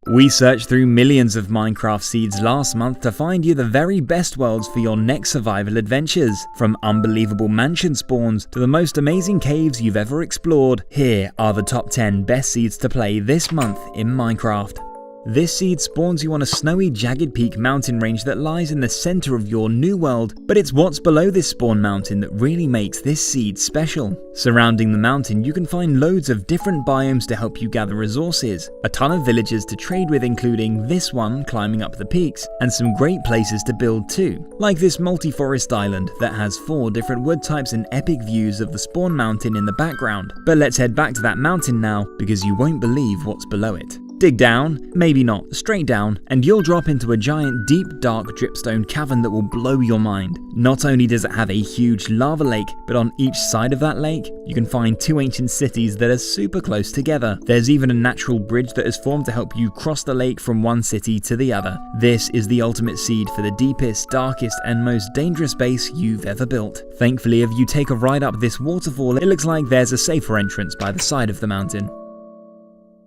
We searched through millions of Minecraft seeds last month to find you the very best worlds for your next survival adventures. From unbelievable mansion spawns to the most amazing caves you've ever explored, here are the top 10 best seeds to play this month in Minecraft. This seed spawns you on a snowy, jagged peak mountain range that lies in the center of your new world, but it's what's below this spawn mountain that really makes this seed special. Surrounding the mountain, you can find loads of different biomes to help you gather resources, a ton of villages to trade with including this one climbing up the peaks, and some great places to build too, like this multi-forest island that has 4 different wood types and epic views of the spawn mountain in the background. But let's head back to that mountain now, because you won't believe what's below it. Dig down, maybe not, straight down, and you'll drop into a giant, deep, dark dripstone cavern that will blow your mind. Not only does it have a huge lava lake, but on each side of that lake, you can find 2 ancient cities that are super close together. There's even a natural bridge that is formed to help you cross the lake from one city to the other. This is the ultimate seed for the deepest, darkest, and most dangerous base you've ever built. Thankfully, if you take a ride up this waterfall, it looks like there's a safer entrance by the side of the mountain.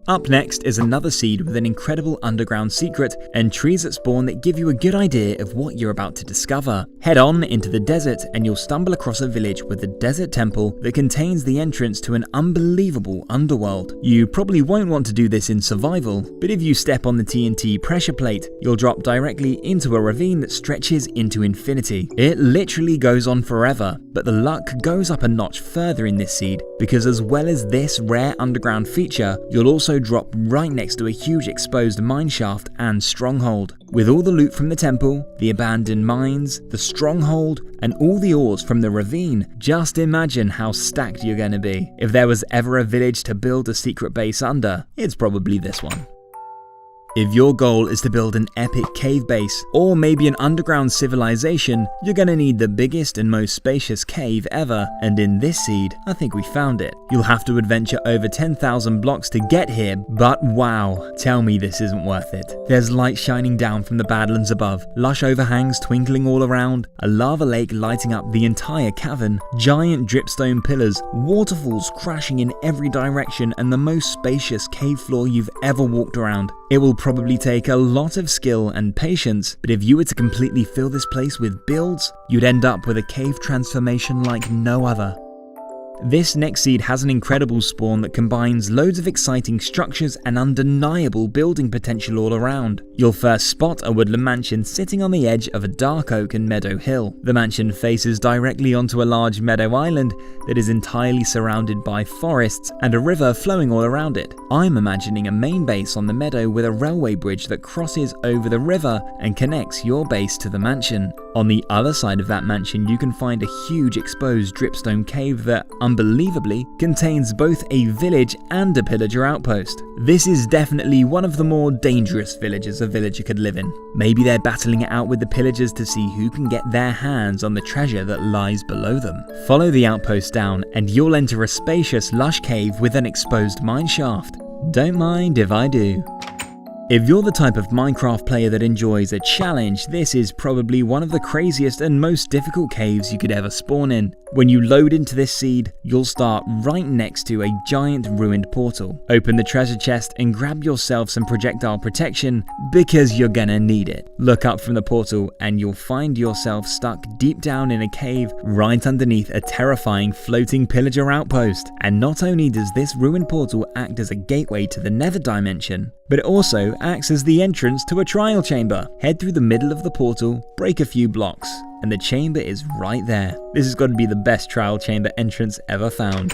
Up next is another seed with an incredible underground secret and trees that spawn that give you a good idea of what you're about to discover. Head on into the desert and you'll stumble across a village with a desert temple that contains the entrance to an unbelievable underworld. You probably won't want to do this in survival, but if you step on the TNT pressure plate, you'll drop directly into a ravine that stretches into infinity. It literally goes on forever, but the luck goes up a notch further in this seed because as well as this rare underground feature, you'll also drop right next to a huge exposed mineshaft and stronghold. With all the loot from the temple, the abandoned mines, the stronghold, and all the ores from the ravine, just imagine how stacked you're gonna be. If there was ever a village to build a secret base under, it's probably this one. If your goal is to build an epic cave base, or maybe an underground civilization, you're gonna need the biggest and most spacious cave ever, and in this seed, I think we found it. You'll have to adventure over 10,000 blocks to get here, but wow, tell me this isn't worth it. There's light shining down from the badlands above, lush overhangs twinkling all around, a lava lake lighting up the entire cavern, giant dripstone pillars, waterfalls crashing in every direction, and the most spacious cave floor you've ever walked around. It will probably take a lot of skill and patience, but if you were to completely fill this place with builds, you'd end up with a cave transformation like no other. This next seed has an incredible spawn that combines loads of exciting structures and undeniable building potential all around. You'll first spot a woodland mansion sitting on the edge of a dark oak and meadow hill. The mansion faces directly onto a large meadow island that is entirely surrounded by forests and a river flowing all around it. I'm imagining a main base on the meadow with a railway bridge that crosses over the river and connects your base to the mansion. On the other side of that mansion, you can find a huge exposed dripstone cave that, unbelievably, contains both a village and a pillager outpost. This is definitely one of the more dangerous villages a villager could live in. Maybe they're battling it out with the pillagers to see who can get their hands on the treasure that lies below them. Follow the outpost down and you'll enter a spacious, lush cave with an exposed mineshaft. Don't mind if I do. If you're the type of Minecraft player that enjoys a challenge, this is probably one of the craziest and most difficult caves you could ever spawn in. When you load into this seed, you'll start right next to a giant ruined portal. Open the treasure chest and grab yourself some projectile protection because you're gonna need it. Look up from the portal and you'll find yourself stuck deep down in a cave right underneath a terrifying floating pillager outpost. And not only does this ruined portal act as a gateway to the nether dimension, but it also acts as the entrance to a trial chamber. Head through the middle of the portal, break a few blocks, and the chamber is right there. This has got to be the best trial chamber entrance ever found.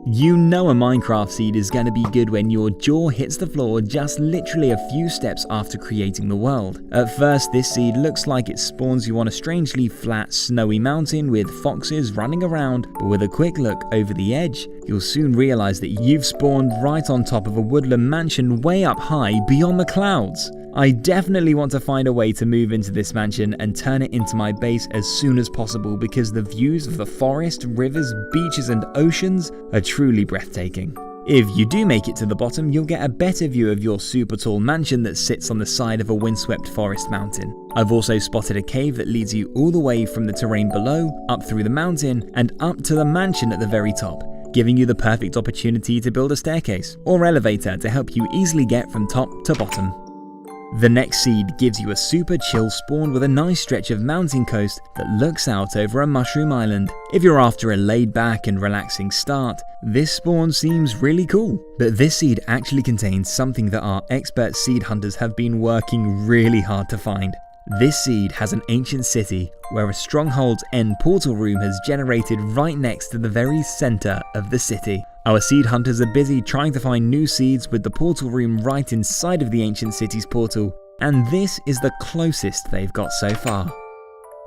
You know a Minecraft seed is going to be good when your jaw hits the floor just literally a few steps after creating the world. At first, this seed looks like it spawns you on a strangely flat, snowy mountain with foxes running around, but with a quick look over the edge, you'll soon realize that you've spawned right on top of a woodland mansion way up high beyond the clouds. I definitely want to find a way to move into this mansion and turn it into my base as soon as possible because the views of the forest, rivers, beaches and oceans are truly breathtaking. If you do make it to the bottom, you'll get a better view of your super tall mansion that sits on the side of a windswept forest mountain. I've also spotted a cave that leads you all the way from the terrain below, up through the mountain, and up to the mansion at the very top. giving you the perfect opportunity to build a staircase or elevator to help you easily get from top to bottom. The next seed gives you a super chill spawn with a nice stretch of mountain coast that looks out over a mushroom island. If you're after a laid back and relaxing start, this spawn seems really cool. But this seed actually contains something that our expert seed hunters have been working really hard to find. This seed has an ancient city where a stronghold's end portal room has generated right next to the very center of the city. Our seed hunters are busy trying to find new seeds with the portal room right inside of the ancient city's portal, and this is the closest they've got so far.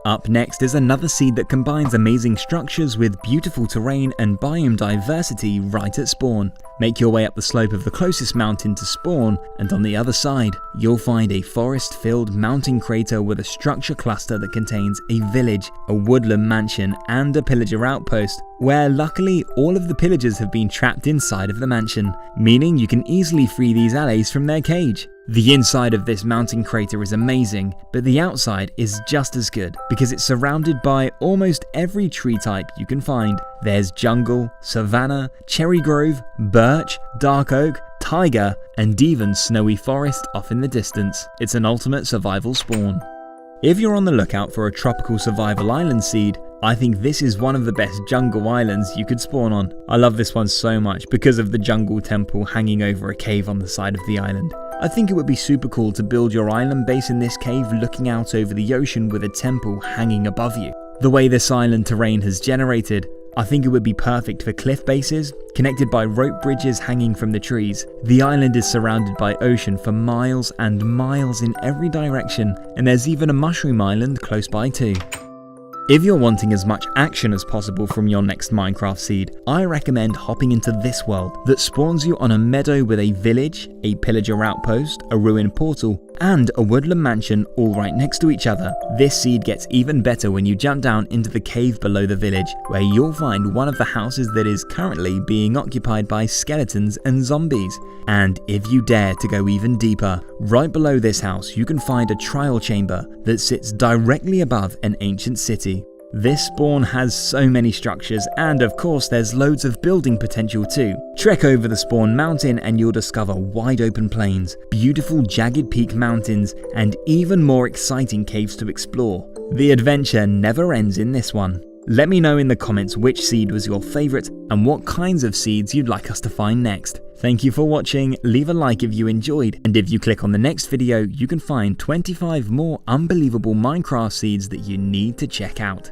Up next is another seed that combines amazing structures with beautiful terrain and biome diversity right at spawn. Make your way up the slope of the closest mountain to spawn, and on the other side, you'll find a forest-filled mountain crater with a structure cluster that contains a village, a woodland mansion, and a pillager outpost, where luckily all of the pillagers have been trapped inside of the mansion, meaning you can easily free these allies from their cage. The inside of this mountain crater is amazing, but the outside is just as good because it's surrounded by almost every tree type you can find. There's jungle, savanna, cherry grove, birch, dark oak, taiga, and even snowy forest off in the distance. It's an ultimate survival spawn. If you're on the lookout for a tropical survival island seed, I think this is one of the best jungle islands you could spawn on. I love this one so much because of the jungle temple hanging over a cave on the side of the island. I think it would be super cool to build your island base in this cave looking out over the ocean with a temple hanging above you. The way this island terrain has generated, I think it would be perfect for cliff bases, connected by rope bridges hanging from the trees. The island is surrounded by ocean for miles and miles in every direction, and there's even a mushroom island close by too. If you're wanting as much action as possible from your next Minecraft seed, I recommend hopping into this world that spawns you on a meadow with a village, a pillager outpost, a ruined portal, and a woodland mansion all right next to each other. This seed gets even better when you jump down into the cave below the village, where you'll find one of the houses that is currently being occupied by skeletons and zombies. And if you dare to go even deeper, right below this house you can find a trial chamber that sits directly above an ancient city. This spawn has so many structures, and of course there's loads of building potential too. Trek over the spawn mountain and you'll discover wide open plains, beautiful jagged peak mountains, and even more exciting caves to explore. The adventure never ends in this one. Let me know in the comments which seed was your favourite and what kinds of seeds you'd like us to find next. Thank you for watching, leave a like if you enjoyed, and if you click on the next video you can find 25 more unbelievable Minecraft seeds that you need to check out.